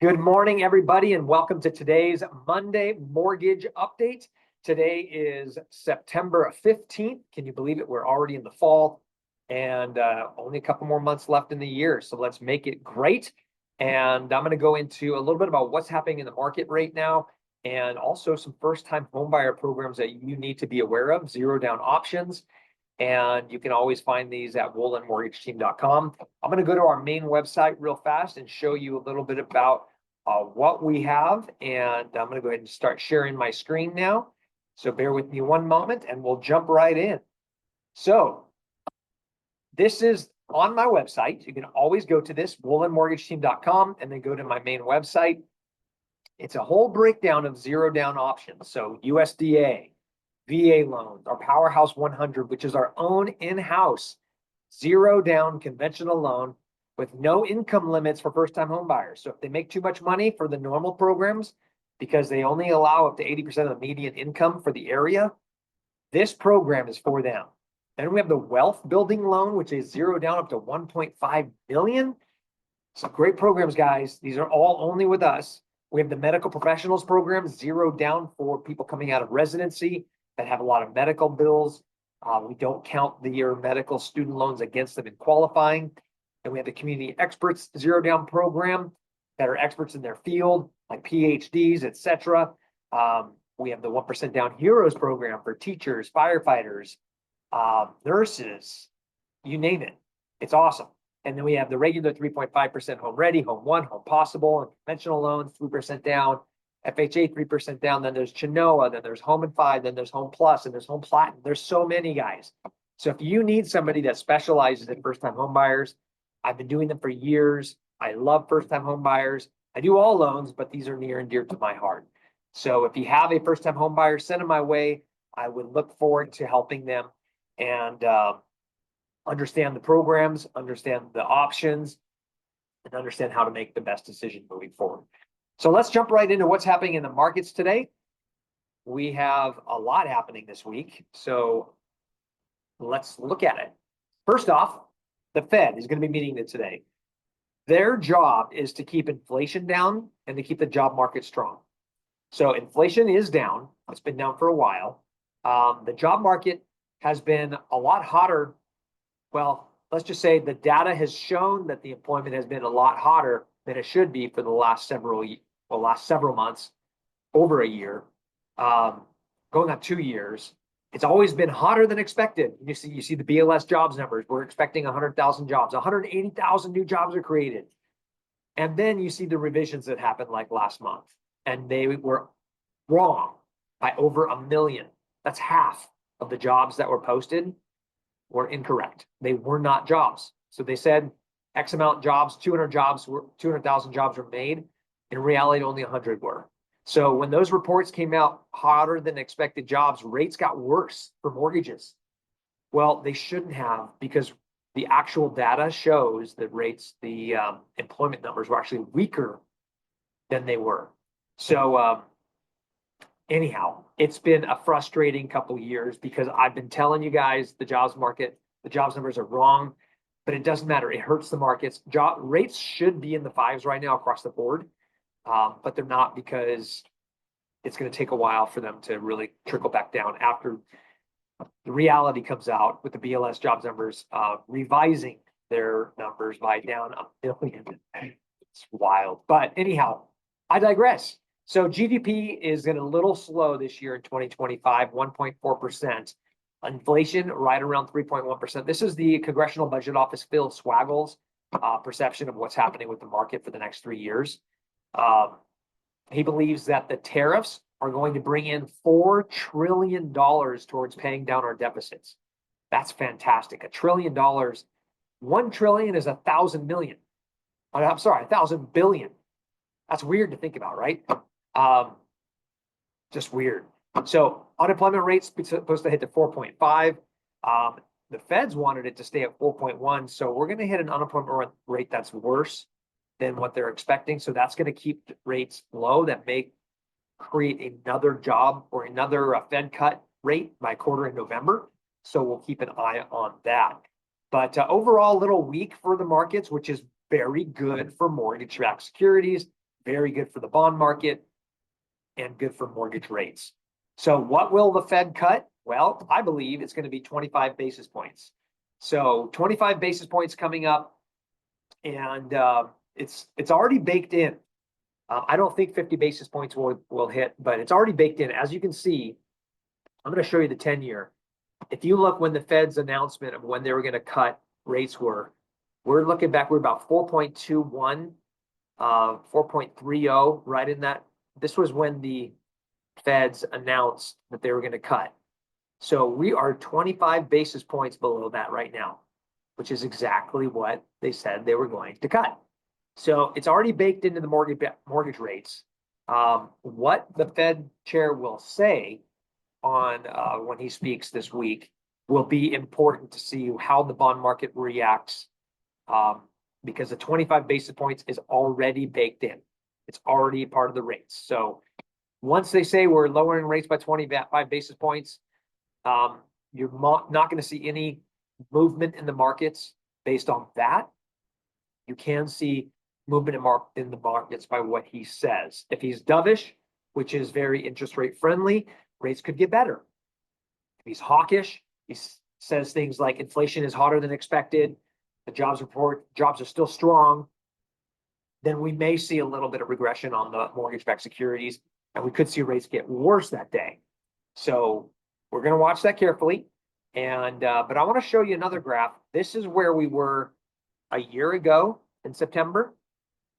Good morning, everybody, and welcome to today's Monday mortgage update. Today is September 15th. Can you believe it? We're already in the fall and only a couple more months left in the year. So let's make it great. And I'm going to go into a little bit about what's happening in the market right now and also some first-time homebuyer programs that you need to be aware of, zero down options. And you can always find these at wohlandmortgageteam.com. I'm going to go to our main website real fast and show you a little bit about what we have. And I'm going to go ahead and start sharing my screen now. So bear with me one moment and we'll jump right in. So this is on my website. You can always go to this, wohlandmortgageteam.com, and then go to my main website. It's a whole breakdown of zero down options. So USDA, VA loans, our Powerhouse 100, which is our own in-house zero down conventional loan with no income limits for first-time home buyers. So if they make too much money for the normal programs, because they only allow up to 80% of the median income for the area, this program is for them. Then we have the wealth building loan, which is zero down up to 1.5 million. So great programs, guys. These are all only with us. We have the medical professionals program, zero down for people coming out of residency that have a lot of medical bills. We don't count your medical student loans against them in qualifying. And we have the community experts zero down program that are experts in their field, like PhDs, etc. We have the 1% down heroes program for teachers, firefighters, nurses, you name it. It's awesome. And then we have the regular 3.5% home ready, home one, home possible, and conventional loans, 3% down, FHA 3% down. Then there's Chenoa, then there's Home and 5, then there's Home Plus, and there's Home Platinum. There's so many, guys. So if you need somebody that specializes in first-time home buyers, I've been doing them for years. I love first-time home buyers. I do all loans, but these are near and dear to my heart. So if you have a first-time home buyer, send them my way. I would look forward to helping them and understand the programs, understand the options, and understand how to make the best decision moving forward. So let's jump right into what's happening in the markets today. We have a lot happening this week, so let's look at it. First off, the Fed is going to be meeting today. Their job is to keep inflation down and to keep the job market strong. So inflation is down. It's been down for a while. The job market has been a lot hotter. Well, let's just say the data has shown that the employment has been a lot hotter than it should be for the last several months, over a year, going on 2 years. It's always been hotter than expected. You see the BLS jobs numbers. We're expecting 100,000 jobs. 180,000 new jobs are created. And then you see the revisions that happened like last month. And they were wrong by over 1 million. That's half of the jobs that were posted were incorrect. They were not jobs. So they said X amount jobs, 200,000 jobs were made. In reality, only 100 were. So when those reports came out hotter than expected jobs, rates got worse for mortgages. Well, they shouldn't have, because the actual data shows that rates, the employment numbers were actually weaker than they were. So anyhow, it's been a frustrating couple years because I've been telling you guys the jobs market, the jobs numbers are wrong, but it doesn't matter. It hurts the markets. Job rates should be in the 5s right now across the board. But they're not, because it's going to take a while for them to really trickle back down after the reality comes out with the BLS jobs numbers revising their numbers by down 1 million. It's wild. But anyhow, I digress. So GDP is going a little slow this year in 2025, 1.4%. Inflation right around 3.1%. This is the Congressional Budget Office, Phil Swaggle's perception of what's happening with the market for the next 3 years. He believes that the tariffs are going to bring in $4 trillion towards paying down our deficits. That's fantastic. $1 trillion. 1 trillion is 1,000 million. I'm sorry, 1,000 billion. That's weird to think about, right? Just weird. So unemployment rate's supposed to hit to 4.5. The Feds wanted it to stay at 4.1. So we're going to hit an unemployment rate that's worse than what they're expecting. So that's going to keep rates low. That may create another job or another Fed cut rate by quarter in November. So we'll keep an eye on that. But overall, a little weak for the markets, which is very good for mortgage-backed securities. very good for the bond market, and good for mortgage rates. So what will the Fed cut? Well, I believe it's going to be 25 basis points. So 25 basis points coming up, and it's already baked in. I don't think 50 basis points will hit, but it's already baked in. As you can see, I'm going to show you the 10-year. If you look when the Fed's announcement of when they were going to cut rates we're looking back, we're about 4.21, 4.30, right in that. This was when the Feds announced that they were going to cut. So we are 25 basis points below that right now, which is exactly what they said they were going to cut. So it's already baked into the mortgage rates. What the Fed chair will say on when he speaks this week will be important to see how the bond market reacts, because the 25 basis points is already baked in. It's already part of the rates. So once they say we're lowering rates by 25 basis points, you're not going to see any movement in the markets based on that. You can see movement in the markets by what he says. If he's dovish, which is very interest rate friendly, rates could get better. If he's hawkish, he says things like inflation is hotter than expected, the jobs are still strong, then we may see a little bit of regression on the mortgage-backed securities, and we could see rates get worse that day. So we're going to watch that carefully. And but I want to show you another graph. This is where we were a year ago in September,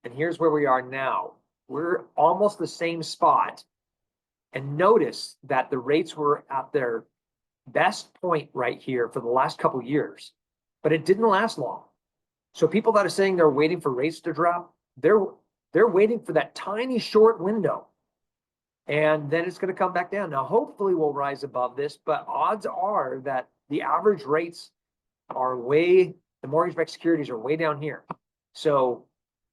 and here's where we are now. We're almost the same spot. And notice that the rates were at their best point right here for the last couple of years, but it didn't last long. So people that are saying they're waiting for rates to drop, they're waiting for that tiny short window, and then it's going to come back down. Now, hopefully we'll rise above this, but odds are that the average rates are the mortgage-backed securities are way down here. So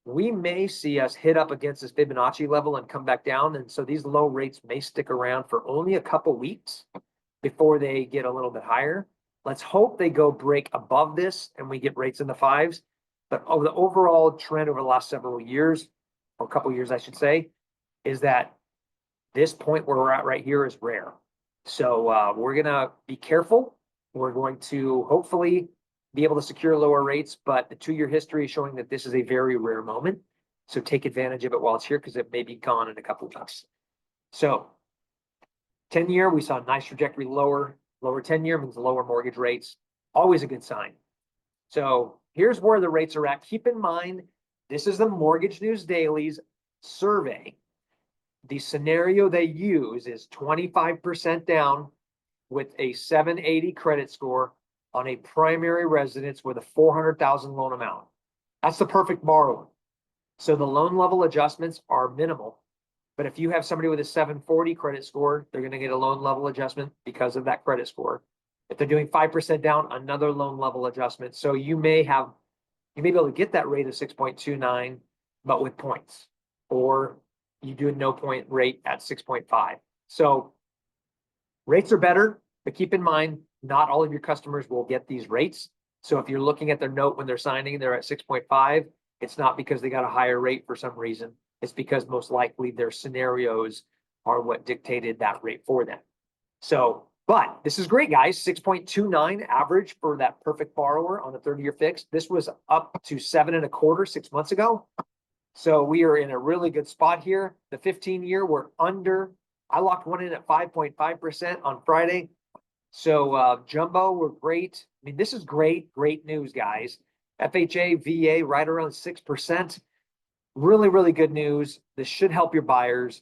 we may see us hit up against this Fibonacci level and come back down. And so these low rates may stick around for only a couple weeks before they get a little bit higher. Let's hope they go break above this and we get rates in the fives. But over the overall trend over the last several years, or a couple years, I should say, is that this point where we're at right here is rare. So we're going to be careful. We're going to hopefully be able to secure lower rates, but the 2-year history is showing that this is a very rare moment. So take advantage of it while it's here, because it may be gone in a couple of weeks. So 10-year, we saw a nice trajectory lower. Lower 10-year means lower mortgage rates. Always a good sign. So here's where the rates are at. Keep in mind, this is the Mortgage News Daily's survey. The scenario they use is 25% down with a 780 credit score on a primary residence with a $400,000 loan amount. That's the perfect borrower. So the loan level adjustments are minimal. But if you have somebody with a 740 credit score, they're going to get a loan level adjustment because of that credit score. If they're doing 5% down, another loan level adjustment. So you may be able to get that rate of 6.29, but with points, or you do a no point rate at 6.5. So rates are better, but keep in mind, not all of your customers will get these rates. So if you're looking at their note when they're signing, they're at 6.5. It's not because they got a higher rate for some reason. It's because most likely their scenarios are what dictated that rate for them. So, but this is great, guys. 6.29 average for that perfect borrower on a 30-year fixed. This was up to 7.25 6 months ago. So we are in a really good spot here. The 15-year, we're under. I locked one in at 5.5% on Friday. So jumbo, we're great. I mean, this is great news, guys. FHA, VA, right around 6%. Really, really good news. This should help your buyers.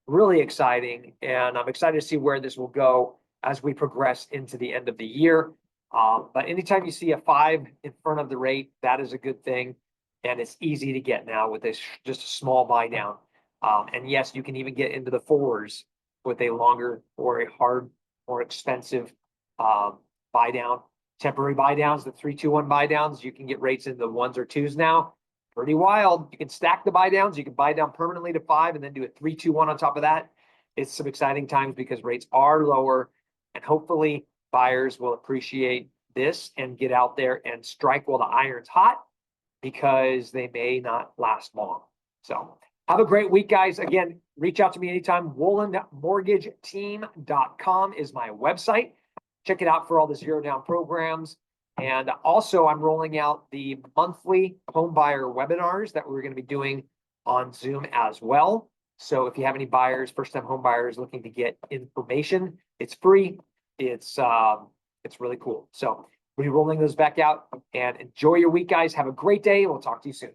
Really exciting. And I'm excited to see where this will go as we progress into the end of the year. But anytime you see a 5 in front of the rate, that is a good thing. And it's easy to get now with this, just a small buy down. And yes, you can even get into the 4s with a longer or a hard, more expensive buy down. Temporary buy downs, the 3-2-1 buy downs, you can get rates in the 1s or 2s now. Pretty wild. You can stack the buy downs. You can buy down permanently to 5 and then do a 3-2-1 on top of that. It's some exciting times because rates are lower, and hopefully buyers will appreciate this and get out there and strike while the iron's hot, because they may not last long. So Have a great week, guys. Again, reach out to me anytime. WohlandMortgageTeam.com is my website. Check it out for all the zero down programs. And also, I'm rolling out the monthly home buyer webinars that we're going to be doing on Zoom as well. So if you have any buyers, first-time home buyers looking to get information, it's free. It's really cool. So we'll be rolling those back out, and enjoy your week, guys. Have a great day. We'll talk to you soon.